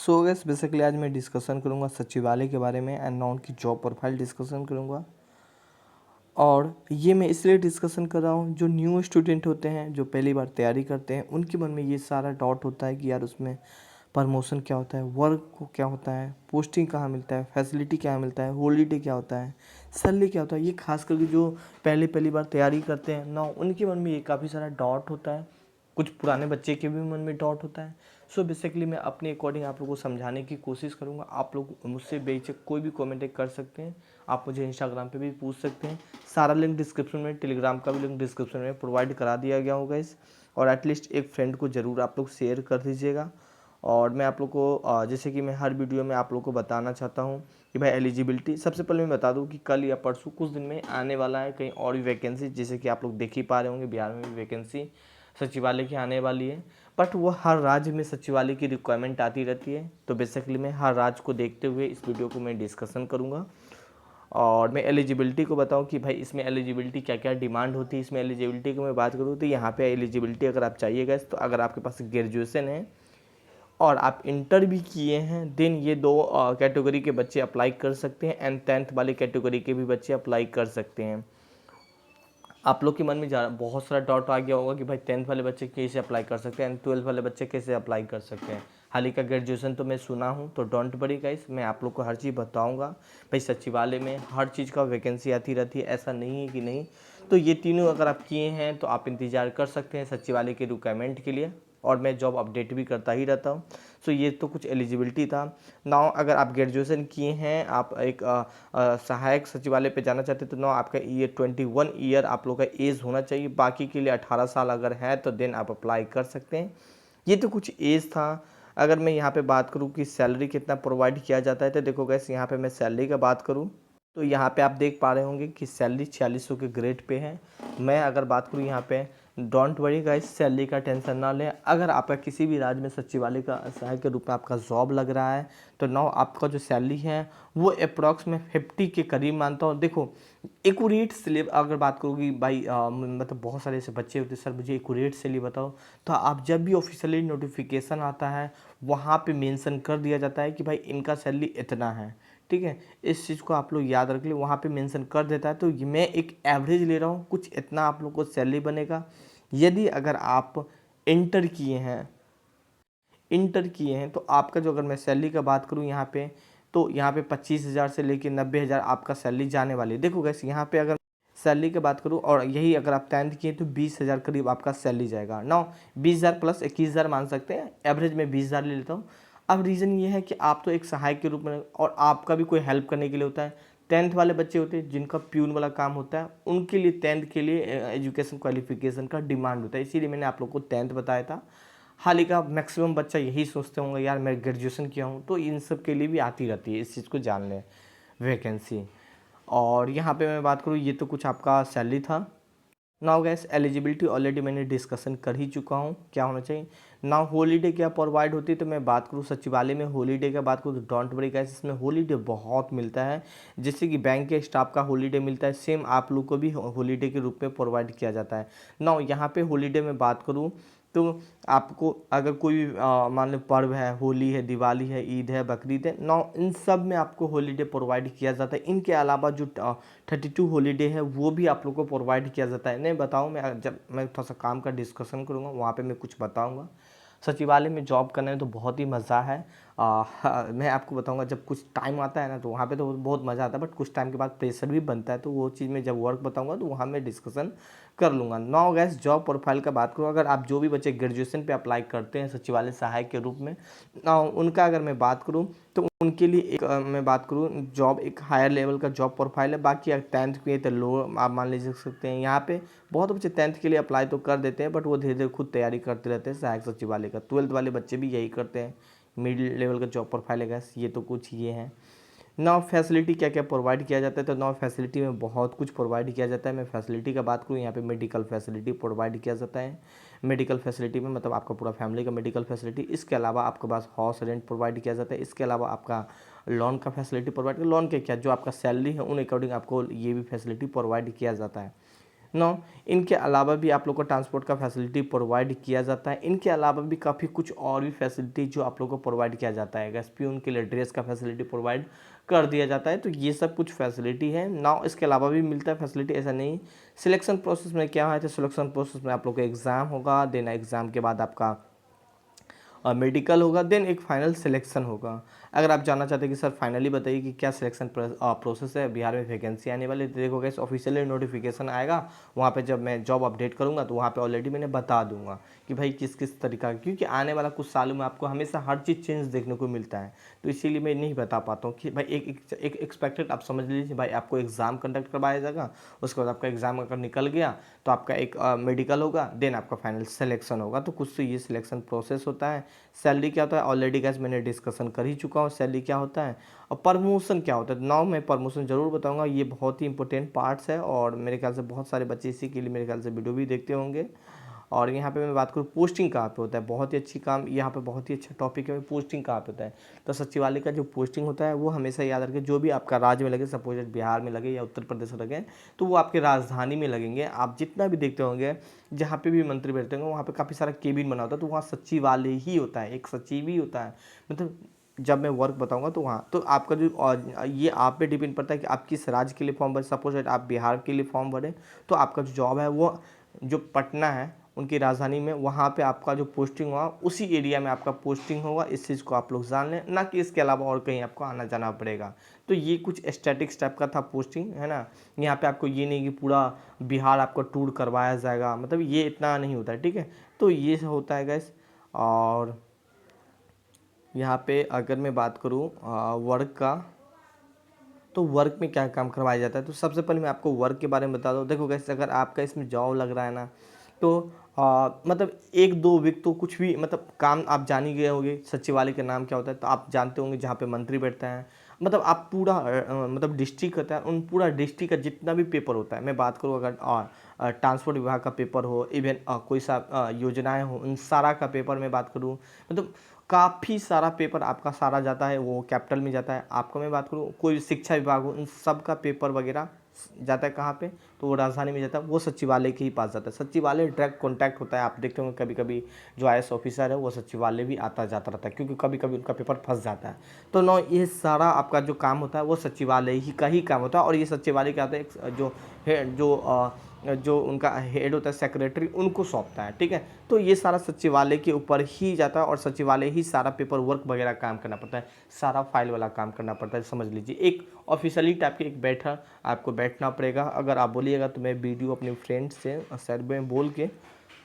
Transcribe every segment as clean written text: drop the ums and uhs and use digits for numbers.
सो gas basically आज मैं discussion करूंगा सचिवालय के बारे में एंड नॉन की जॉब प्रोफाइल डिस्कशन करूंगा। और ये मैं इसलिए डिस्कशन कर रहा हूँ, जो न्यू स्टूडेंट होते हैं, जो पहली बार तैयारी करते हैं, उनके मन में ये सारा डाउट होता है कि यार उसमें प्रमोशन क्या होता है, वर्क को क्या होता है, पोस्टिंग कहाँ मिलता है, फैसिलिटी क्या मिलता है, हॉलीडे क्या होता है, सैलरी क्या होता है। ये खास करके जो पहली बार तैयारी करते हैं ना, उनके मन में ये काफ़ी सारा डाउट होता है। कुछ पुराने बच्चे के भी मन में डाउट होता है। सो बेसिकली मैं अपने अकॉर्डिंग आप लोगों को समझाने की कोशिश करूँगा। आप लोग मुझसे बेझिझक कोई भी कमेंट कर सकते हैं। आप मुझे इंस्टाग्राम पे भी पूछ सकते हैं। सारा लिंक डिस्क्रिप्शन में, टेलीग्राम का भी लिंक डिस्क्रिप्शन में प्रोवाइड करा दिया गया होगा इस। और एटलीस्ट एक फ्रेंड को ज़रूर आप लोग शेयर कर दीजिएगा। और मैं आप लोग को जैसे कि मैं हर वीडियो में आप लोग को बताना चाहता हूँ कि भाई एलिजिबिलिटी, सबसे पहले मैं बता दूँ कि कल या परसों कुछ दिन में आने वाला है कहीं और भी वैकेंसी, जैसे कि आप लोग देख ही पा रहे होंगे बिहार में भी वैकेंसी सचिवालय की आने वाली है। बट वो हर राज्य में सचिवालय की रिक्वायरमेंट आती रहती है। तो बेसिकली मैं हर राज्य को देखते हुए इस वीडियो को मैं डिस्कशन करूँगा। और मैं एलिजिबिलिटी को बताऊं कि भाई इसमें एलिजिबिलिटी क्या क्या डिमांड होती है। इसमें एलिजिबिलिटी की मैं बात करूं तो यहाँ पे एलिजिबिलिटी अगर आप चाहिएगा तो अगर आपके पास ग्रेजुएशन है और आप इंटर भी किए हैं, देन ये दो कैटेगरी के बच्चे अप्लाई कर सकते हैं एंड 10th वाले कैटेगरी के भी बच्चे अप्लाई कर सकते हैं। आप लोग के मन में बहुत सारा डाउट आ गया होगा कि भाई 10th वाले बच्चे कैसे अप्लाई कर सकते हैं एंड 12th वाले बच्चे कैसे अप्लाई कर सकते हैं। हाल ही का ग्रेजुएशन तो मैं सुना हूँ, तो डोंट वरी गाइस, मैं आप लोग को हर चीज़ बताऊँगा। भाई सचिवालय में हर चीज़ का वैकेंसी आती रहती है, ऐसा नहीं है कि नहीं। तो ये तीनों अगर आप किए हैं तो आप इंतज़ार कर सकते हैं सचिवालय के रिक्वायरमेंट के लिए। और मैं जॉब अपडेट भी करता ही रहता हूँ। सो ये तो कुछ एलिजिबिलिटी था। नाउ अगर आप ग्रेजुएशन किए हैं, आप एक सहायक सचिवालय पे जाना चाहते हैं, तो नाउ आपका ईयर 21 ईयर आप लोग का एज होना चाहिए। बाकी के लिए 18 साल अगर है तो देन आप अप्लाई कर सकते हैं। ये तो कुछ एज था। अगर मैं यहाँ पे बात करूँ कि सैलरी कितना प्रोवाइड किया जाता है, तो देखो गैस यहाँ पे मैं सैलरी का बात करूँ तो यहाँ पे आप देख पा रहे होंगे कि सैलरी 4600 के ग्रेड पे है। मैं अगर बात करूँ यहाँ पे, डोंट वरी गाइस, सैलरी का टेंशन ना लें। अगर आपका किसी भी राज्य में सचिवालय का सहायक के रूप में आपका जॉब लग रहा है तो नाउ आपका जो सैलरी है वो अप्रॉक्स में 50 के करीब मानता हूँ। देखो एक्यूरेट स्लेब अगर बात करूँगी भाई, मतलब बहुत सारे ऐसे बच्चे होते हैं, सर मुझे एक्यूरेट सैलरी बताओ। तो आप जब भी ऑफिशियली नोटिफिकेशन आता है वहाँ पे मेंशन कर दिया जाता है कि भाई इनका सैलरी इतना है। ठीक है, इस चीज़ को आप लोग याद रख लें, वहाँ पे मेंशन कर देता है। तो मैं एक एवरेज ले रहा हूँ, कुछ इतना आप लोग को सैलरी बनेगा। यदि अगर आप इंटर किए हैं तो आपका जो, अगर मैं सैलरी का बात करूँ यहाँ पे, तो यहाँ पे 25,000 से लेकर 90,000 आपका सैलरी जाने वाली है। देखो गैस यहाँ पे अगर सैलरी की बात करूँ, और यही अगर आप 10th किए तो 20,000 करीब आपका सैलरी जाएगा। 20,000 प्लस 21,000 मान सकते हैं, एवरेज में 20,000 ले लेता हूँ। अब रीज़न ये है कि आप तो एक सहायक के रूप में, और आपका भी कोई हेल्प करने के लिए होता है। 10th वाले बच्चे होते हैं जिनका प्यून वाला काम होता है, उनके लिए 10th के लिए एजुकेशन क्वालिफिकेशन का डिमांड होता है, इसीलिए मैंने आप लोग को 10th बताया था। हाल ही का मैक्सिमम बच्चा यही सोचते होंगे यार मैं ग्रेजुएशन किया हूँ, तो इन सब के लिए भी आती रहती है, इस चीज़ को जान लें वैकेंसी। और यहाँ पे मैं बात करूँ, ये तो कुछ आपका सैलरी था। नाउ गैस एलिजिबिलिटी ऑलरेडी मैंने डिस्कशन कर ही चुका हूँ क्या होना चाहिए। नाउ हॉलीडे क्या प्रोवाइड होती है, तो मैं बात करूँ सचिवालय में हॉलीडे का बात करूँ तो डोंट वरी गैस, इसमें हॉलीडे बहुत मिलता है। जैसे कि बैंक के स्टाफ का हॉलीडे मिलता है, सेम आप लोग को भी हॉलीडे के रूप में प्रोवाइड किया जाता है। नाउ यहाँ पे हॉलीडे में बात करूँ तो आपको अगर कोई भी मान लो पर्व है, होली है, दिवाली है, ईद है, बकरीद है, नौ इन सब में आपको हॉलीडे प्रोवाइड किया जाता है। इनके अलावा जो 32 हॉलीडे है वो भी आप लोग को प्रोवाइड किया जाता है। नहीं बताऊँ, मैं जब मैं थोड़ा सा काम का डिस्कशन करूँगा वहाँ पे मैं कुछ बताऊँगा। सचिवालय में जॉब करने में तो बहुत ही मज़ा है। मैं आपको बताऊंगा, जब कुछ टाइम आता है ना तो वहाँ पे तो बहुत मज़ा आता है, बट कुछ टाइम के बाद प्रेशर भी बनता है। तो वो चीज़ में जब वर्क बताऊंगा तो वहाँ मैं डिस्कशन कर लूँगा। नाउ गैस जॉब प्रोफाइल का बात करूँ, अगर आप जो भी बच्चे ग्रेजुएशन पे अप्लाई करते हैं सचिवालय सहायक के रूप में, उनका अगर मैं बात करूँ तो उनके लिए एक मैं बात करूँ, जॉब एक हायर लेवल का जॉब प्रोफाइल है। बाकी अगर 10th किए तो लो आप मान लीजिए सकते हैं। यहाँ पे बहुत बच्चे 10th के लिए अप्लाई तो कर देते हैं, बट वो धीरे धीरे खुद तैयारी करते रहते हैं सहायक सचिवालय का। 12th वाले बच्चे भी यही करते हैं। मिडिल लेवल का जॉब प्रोफाइल है गैस, ये तो कुछ ये है। नाउ फैसिलिटी क्या क्या प्रोवाइड किया जाता है, तो नाउ फैसिलिटी में बहुत कुछ प्रोवाइड किया जाता है। मैं फैसिलिटी का बात करूँ, यहाँ पे मेडिकल फैसिलिटी प्रोवाइड किया जाता है। मेडिकल फैसिलिटी में मतलब आपका पूरा फैमिली का मेडिकल फैसिलिटी। इसके अलावा आपके पास हाउस रेंट प्रोवाइड किया जाता है। इसके अलावा आपका लोन का फैसिलिटी प्रोवाइड, लोन के क्या जो आपका सैलरी है उन अकॉर्डिंग आपको ये भी फैसिलिटी प्रोवाइड किया जाता है। नो इनके अलावा भी आप लोग को ट्रांसपोर्ट का फैसिलिटी प्रोवाइड किया जाता है। इनके अलावा भी काफ़ी कुछ और भी फैसिलिटी जो आप लोग को प्रोवाइड किया जाता है। गैस पियून के लिए ड्रेस का फैसिलिटी प्रोवाइड कर दिया जाता है। तो ये सब कुछ फैसिलिटी है ना। इसके अलावा भी मिलता है फैसिलिटी, ऐसा नहीं। सिलेक्शन प्रोसेस में क्या है, तो सिलेक्शन प्रोसेस में आप लोग का एग्ज़ाम होगा, देन एग्ज़ाम के बाद आपका मेडिकल होगा, देन एक फाइनल सिलेक्शन होगा। अगर आप जानना चाहते हैं कि सर फाइनली बताइए कि क्या सिलेक्शन प्रोसेस है, बिहार में वैकेंसी आने वाली, तो देखो गाइस ऑफिशियली नोटिफिकेशन आएगा, वहाँ पे जब मैं जॉब अपडेट करूँगा तो वहाँ पे ऑलरेडी मैंने बता दूंगा कि भाई किस किस तरीका, क्योंकि आने वाला कुछ सालों में आपको हमेशा हर चीज़ चेंज देखने को मिलता है। तो इसीलिए मैं नहीं बता पाता हूँ कि भाई एक एक्सपेक्टेड आप समझ लीजिए भाई आपको एग्ज़ाम कंडक्ट करवाया जाएगा, उसके बाद आपका एग्ज़ाम अगर निकल गया तो आपका एक मेडिकल होगा, देन आपका फाइनल सिलेक्शन होगा। तो कुछ तो ये सिलेक्शन प्रोसेस होता है। सैलरी क्या होता है ऑलरेडी गैस मैंने डिस्कशन कर ही चुका हूँ, सैलरी क्या होता है और प्रमोशन क्या होता है। नाउ मैं प्रमोशन जरूर बताऊंगा, ये बहुत ही इंपॉर्टेंट पार्ट्स है और मेरे ख्याल से बहुत सारे बच्चे इसी के लिए मेरे ख्याल से वीडियो भी देखते होंगे। और यहाँ पे मैं बात करूँ पोस्टिंग कहाँ पे होता है, बहुत ही अच्छी काम, यहाँ पे बहुत ही अच्छा टॉपिक है, पोस्टिंग कहाँ पे होता है। तो सचिवालय का जो पोस्टिंग होता है वो हमेशा याद रखें, जो भी आपका राज्य में लगे, सपोज बिहार में लगे या उत्तर प्रदेश में लगे, तो वो आपके राजधानी में लगेंगे। आप जितना भी देखते होंगे जहाँ पे भी मंत्री बैठते होंगे वहाँ पे काफ़ी सारा केबिन बना होता है, तो वहाँ सचिवालय ही होता है, एक सचिव ही होता है। मतलब जब मैं वर्क बताऊंगा तो वहाँ तो आपका जो ये आप पे डिपेंड पड़ता है कि आप किस राज्य के लिए फॉर्म भरें। सपोज आप बिहार के लिए फॉर्म भरें तो आपका जो जॉब है वो जो पटना है उनकी राजधानी में, वहाँ पे आपका जो पोस्टिंग हुआ उसी एरिया में आपका पोस्टिंग होगा। इस चीज़ को आप लोग जान लें, ना कि इसके अलावा और कहीं आपको आना जाना पड़ेगा। तो ये कुछ स्टैटिक टाइप का था पोस्टिंग, है ना। यहाँ पे आपको ये नहीं कि पूरा बिहार आपको टूर करवाया जाएगा, मतलब ये इतना नहीं होता है, ठीक है। तो ये होता है गैस। और यहाँ पे अगर मैं बात करूँ वर्क का, तो वर्क में क्या काम करवाया जाता है, तो सबसे पहले मैं आपको वर्क के बारे में बता दूँ। देखो गैस अगर आपका इसमें जॉब लग रहा है ना, तो मतलब एक दो वीक तो कुछ भी मतलब काम आप जान ही गए होंगे सचिवालय का नाम क्या होता है। तो आप जानते होंगे जहाँ पे मंत्री बैठते हैं, मतलब आप पूरा मतलब डिस्ट्रिक्ट होता है, उन पूरा डिस्ट्रिक्ट का जितना भी पेपर होता है, मैं बात करूँ अगर ट्रांसपोर्ट विभाग का पेपर हो, इवन कोई सा योजनाएं हो, उन सारा का पेपर मैं बात करूँ, मतलब काफ़ी सारा पेपर आपका सारा जाता है, वो कैपिटल में जाता है। आपको मैं बात करूँ कोई शिक्षा विभाग हो, उन सब का पेपर वगैरह जाता है कहाँ पे, तो वो राजधानी में जाता है, वो सचिवालय के ही पास जाता है। सचिवालय डायरेक्ट कॉन्टैक्ट होता है। आप देखते होंगे कभी कभी जो IAS ऑफिसर है वो सचिवालय भी आता जाता रहता है, क्योंकि कभी कभी उनका पेपर फंस जाता है। तो नो ये सारा आपका जो काम होता है वो सचिवालय ही का ही काम होता है। और ये सचिवालय क्या होता है, जो उनका हेड होता है सेक्रेटरी, उनको सौंपता है, ठीक है। तो ये सारा सचिवालय के ऊपर ही जाता है और सचिवालय ही सारा पेपर वर्क वगैरह काम करना पड़ता है, सारा फाइल वाला काम करना पड़ता है। समझ लीजिए एक ऑफिशियली टाइप की एक बैठा आपको बैठना पड़ेगा। अगर आप बोलिएगा तो मैं वीडियो अपने फ्रेंड से शायद में बोल के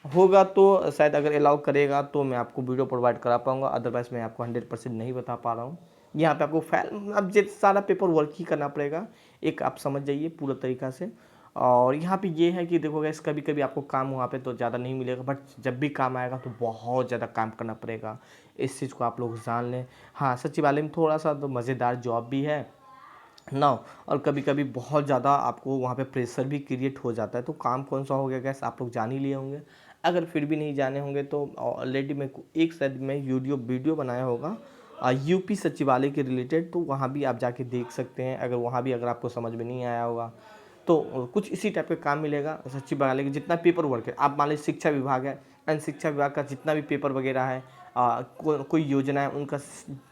होगा तो शायद अगर अलाउ करेगा तो मैं आपको वीडियो प्रोवाइड करा पाऊँगा, अदरवाइज़ मैं आपको 100% नहीं बता पा रहा हूँ। यहाँ पे आपको फाइल अब जो सारा पेपर वर्क ही करना पड़ेगा, एक आप समझ जाइए पूरा तरीका से। और यहाँ पे ये है कि देखो गैस कभी कभी आपको काम वहाँ पे तो ज़्यादा नहीं मिलेगा, बट जब भी काम आएगा तो बहुत ज़्यादा काम करना पड़ेगा। इस चीज़ को आप लोग जान लें। हाँ सचिवालय में थोड़ा सा तो मज़ेदार जॉब भी है ना, और कभी कभी बहुत ज़्यादा आपको वहाँ पे प्रेशर भी क्रिएट हो जाता है। तो काम कौन सा हो गया गैस आप लोग जान ही लिए होंगे। अगर फिर भी नहीं जाने होंगे तो ऑलरेडी मैं एक साइड में वीडियो बनाया होगा यूपी सचिवालय के रिलेटेड, तो वहाँ भी आप जाके देख सकते हैं। अगर वहाँ भी अगर आपको समझ में नहीं आया होगा तो कुछ इसी टाइप का काम मिलेगा। सचिवालय का जितना पेपर वर्क है, आप मान लीजिए शिक्षा विभाग है एंड शिक्षा विभाग का जितना भी पेपर वगैरह है, कोई योजना है उनका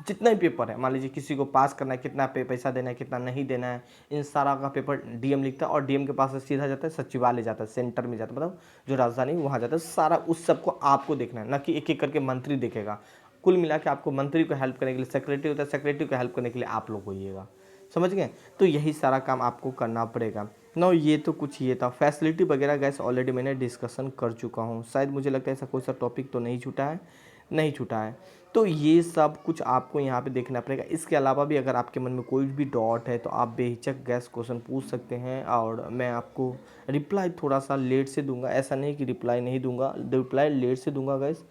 जितना भी पेपर है, मान लीजिए किसी को पास करना है, कितना पैसा देना है, कितना नहीं देना है, इन सारा का पेपर डीएम लिखता है और डीएम के पास से सीधा जाता है सचिवालय जाता है, सेंटर में जाता है, मतलब जो राजधानी वहाँ जाता है। सारा उस सबको आपको देखना है, ना कि एक एक करके मंत्री देखेगा। कुल मिला के आपको मंत्री को हेल्प करने के लिए सेक्रेटरी होता है, सेक्रेटरी को हेल्प करने के लिए आप लोग होइएगा, समझ गए। तो यही सारा काम आपको करना पड़ेगा। नो ये तो कुछ ये था फैसिलिटी वगैरह गैस ऑलरेडी मैंने डिस्कशन कर चुका हूँ। शायद मुझे लगता है ऐसा कोई सा टॉपिक तो नहीं छूटा है। तो ये सब कुछ आपको यहाँ पे देखना पड़ेगा। इसके अलावा भी अगर आपके मन में कोई भी डॉट है तो आप बेहिचक गैस क्वेश्चन पूछ सकते हैं और मैं आपको रिप्लाई थोड़ा सा लेट से दूंगा। ऐसा नहीं कि रिप्लाई नहीं दूंगा, रिप्लाई लेट से दूंगा गैस।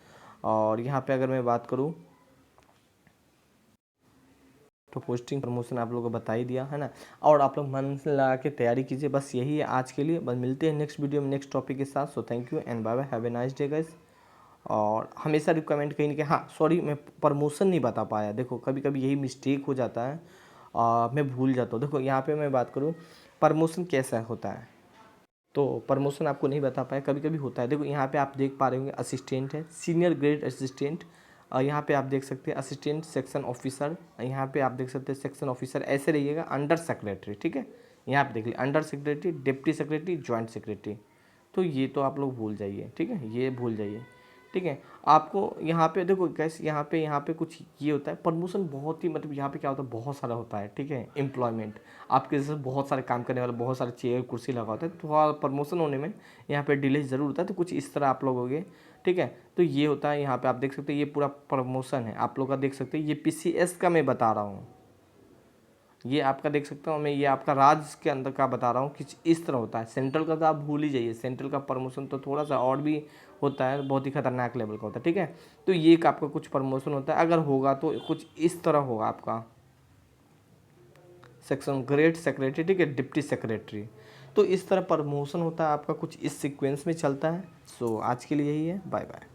और यहाँ पे अगर मैं बात करूँ तो पोस्टिंग प्रमोशन आप लोगों को बता ही दिया है ना। और आप लोग मन से लगा के तैयारी कीजिए, बस यही है आज के लिए। बस मिलते हैं नेक्स्ट वीडियो में नेक्स्ट टॉपिक के साथ। So thank you and bye bye, have a nice day guys. और हमेशा रिकमेंड कहीं ना कहीं, हाँ सॉरी मैं प्रमोशन नहीं बता पाया। देखो कभी कभी यही मिस्टेक हो जाता है, मैं भूल जाता हूँ। देखो यहाँ पे मैं बात करूँ प्रमोशन कैसा होता है। तो प्रमोशन आपको नहीं बता पाया, कभी कभी होता है। देखो यहाँ पे आप देख पा रहे होंगे असिस्टेंट है, सीनियर ग्रेड असिस्टेंट, और यहाँ पे आप देख सकते हैं असिस्टेंट सेक्शन ऑफिसर, यहाँ पे आप देख सकते हैं सेक्शन ऑफिसर, ऐसे रहिएगा। अंडर सेक्रेटरी, ठीक है, यहाँ पे देख लीजिए under secretary, deputy secretary, joint secretary. तो ये तो आप लोग भूल जाइए, ठीक है, ये भूल जाइए, ठीक है। आपको यहाँ पे देखो गैस, यहाँ पे कुछ ये होता है प्रमोशन, बहुत ही मतलब यहाँ पे क्या होता है, बहुत सारा होता है, ठीक है। एम्प्लॉयमेंट आपके जैसे बहुत सारे काम करने वाले, बहुत सारे चेयर कुर्सी लगा होता है, तो थोड़ा प्रमोशन होने में यहाँ पे डिले ज़रूर होता है। तो कुछ इस तरह आप लोग होगे, ठीक है। तो ये होता है, यहाँ पे आप देख सकते हैं ये पूरा प्रमोशन है आप लोग का, देख सकते हैं ये PCS का मैं बता रहा हूँ, ये आपका देख सकता हूँ मैं, ये आपका राज्य के अंदर का बता रहा हूँ कि इस तरह होता है। सेंट्रल का तो आप भूल ही जाइए, सेंट्रल का प्रमोशन तो थोड़ा सा और भी होता है, बहुत ही खतरनाक लेवल का होता है, ठीक है। तो ये एक आपका कुछ प्रमोशन होता है, अगर होगा तो कुछ इस तरह होगा आपका सेक्शन ग्रेड सेक्रेटरी, ठीक है, डिप्टी सेक्रेटरी। तो इस तरह प्रमोशन होता है आपका, कुछ इस सीक्वेंस में चलता है। सो आज के लिए यही है, बाय बाय।